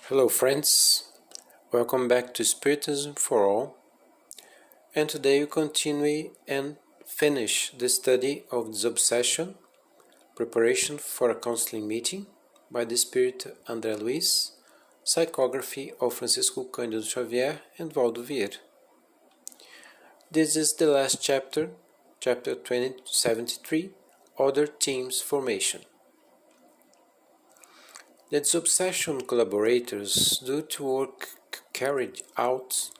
Hello friends, welcome back to Spiritism for All, and today we continue and finish the study of disobsession, preparation for a counseling meeting by the Spirit André Luiz, psychography of Francisco Cândido Xavier and Valdo Vieira. This is the last chapter, chapter 2073, Other Teams Formation. The disobsession collaborators, due to work carried out,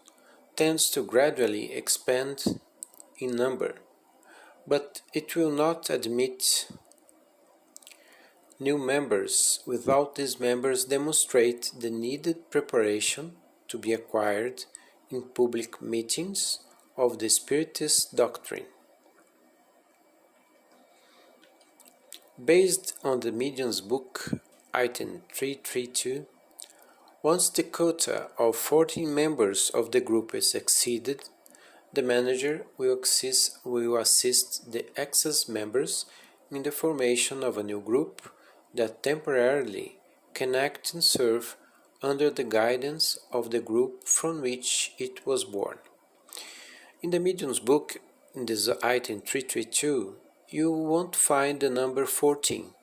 tends to gradually expand in number, but it will not admit new members without these members demonstrate the needed preparation to be acquired in public meetings of the Spiritist Doctrine. Based on the medium's book, item 332, once the quota of 14 members of the group is exceeded, the manager will assist the excess members in the formation of a new group that temporarily can act and serve under the guidance of the group from which it was born. In the medium's book, in this item 332, you won't find the number 14.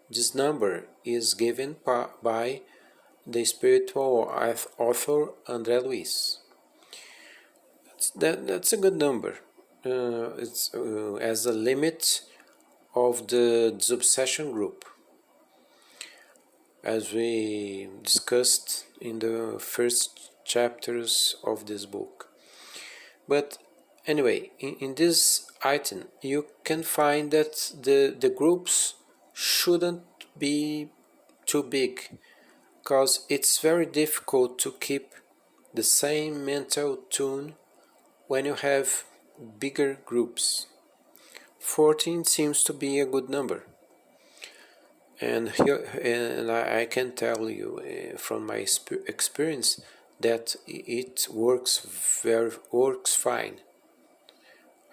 This number is given by the spiritual author André Luiz. That's a good number. It's as a limit of the disobsession group, as we discussed in the first chapters of this book. But anyway, in this item you can find that the groups shouldn't be too big, because it's very difficult to keep the same mental tune when you have bigger groups. 14 seems to be a good number, and I can tell you from my experience that it works fine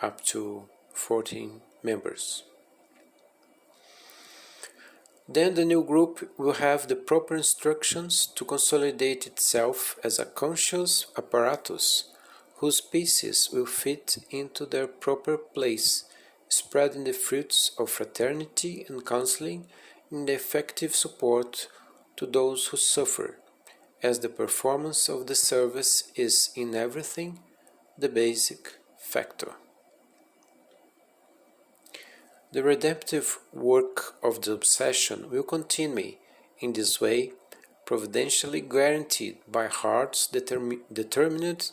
up to 14 members. Then the new group will have the proper instructions to consolidate itself as a conscious apparatus whose pieces will fit into their proper place, spreading the fruits of fraternity and counseling in the effective support to those who suffer, as the performance of the service is in everything the basic factor. The redemptive work of the obsession will continue in this way, providentially guaranteed by hearts determined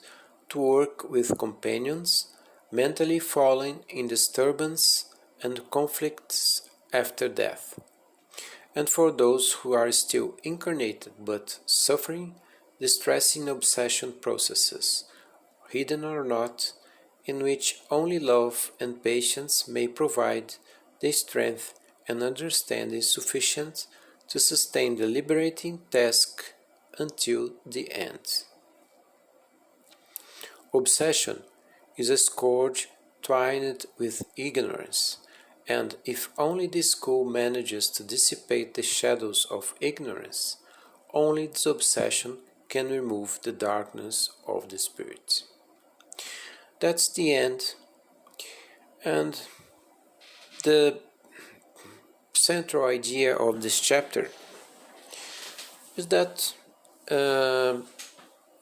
to work with companions mentally falling in disturbance and conflicts after death, and for those who are still incarnated but suffering distressing obsession processes, hidden or not, in which only love and patience may provide the strength and understanding sufficient to sustain the liberating task until the end. Obsession is a scourge twined with ignorance, and if only the school manages to dissipate the shadows of ignorance, only this obsession can remove the darkness of the spirit. That's the end, and the central idea of this chapter is that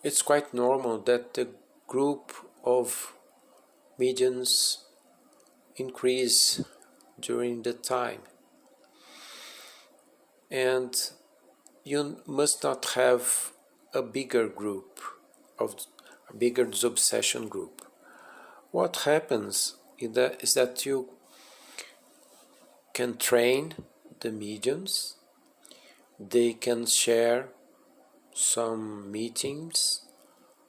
it's quite normal that the group of mediums increase during the time, and you must not have a bigger group, of a bigger disobsession group. What happens is that you can train the mediums, they can share some meetings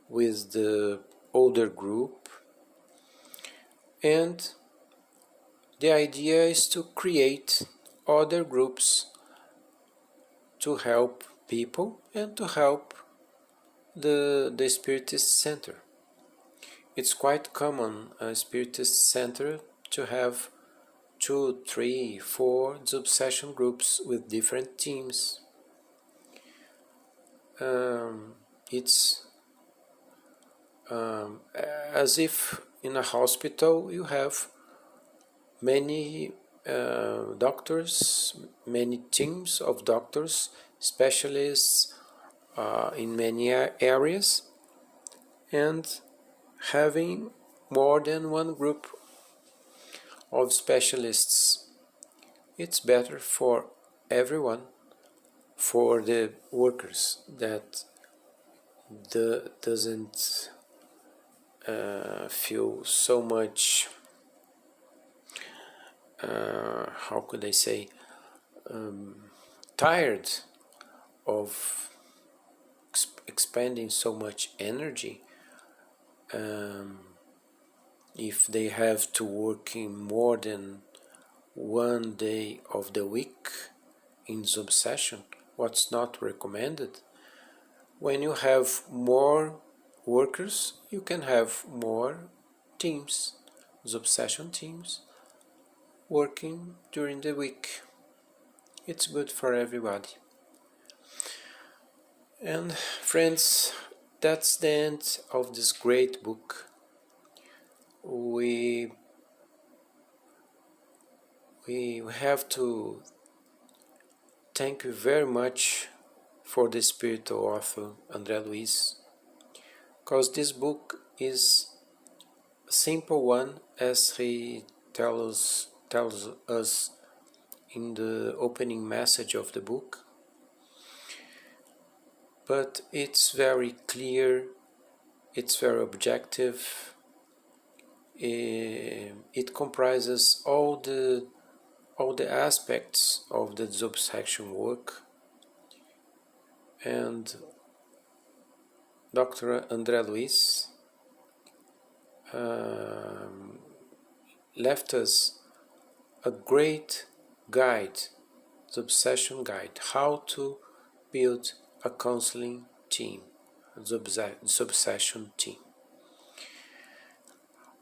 with the older group, and the idea is to create other groups to help people and to help the Spiritist Center. It's quite common a Spiritist Center to have 2, 3, 4 disobsession groups with different teams. it's as if in a hospital you have many doctors, many teams of doctors, specialists in many areas, and having more than one group of specialists. It's better for everyone, for the workers that doesn't feel so much, how could I say, tired of expending so much energy. If they have to work in more than one day of the week in disobsession, what's not recommended. When you have more workers, you can have more teams, disobsession teams, working during the week. It's good for everybody. And friends, that's the end of this great book. We have to thank you very much for the spiritual author André Luiz, because this book is a simple one, as he tells us in the opening message of the book, but it's very clear, it's very objective. It comprises all the aspects of the disobsession work, and Dr. André Luiz left us a great guide, the obsession guide, how to build a counseling team, the obsession team.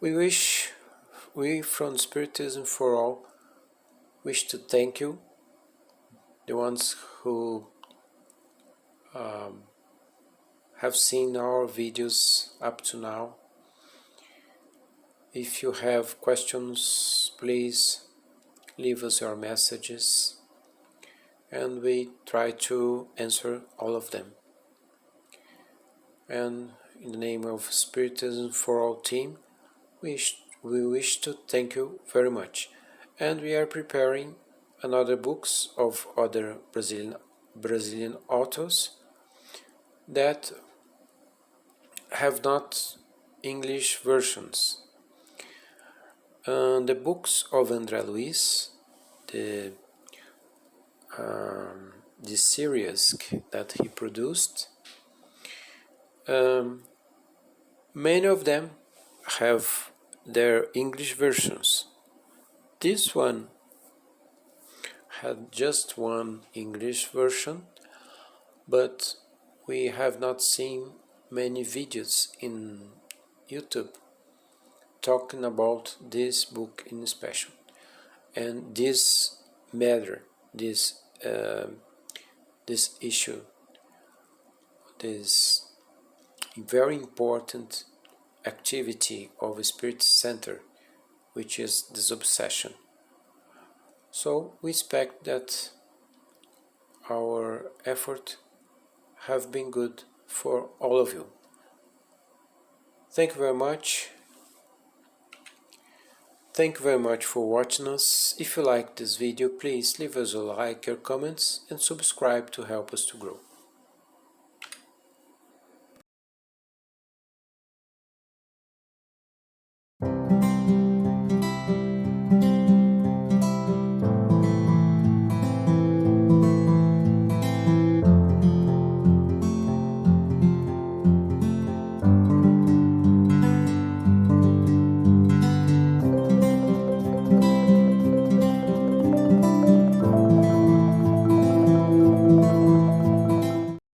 We from Spiritism for All wish to thank you, the ones who have seen our videos up to now. If you have questions, please leave us your messages, and we try to answer all of them. And in the name of Spiritism for All team, we wish to thank you very much. And we are preparing another books of other Brazilian authors that have not English versions. The books of André Luiz, the series that he produced, many of them have their English versions. This one had just one English version, but we have not seen many videos in YouTube talking about this book in special, and this matter, this issue, this very important activity of a spirit center, which is disobsession. So we expect that our effort have been good for all of you. Thank you very much. Thank you very much for watching us. If you like this video, please leave us a like, your comments, and subscribe to help us to grow.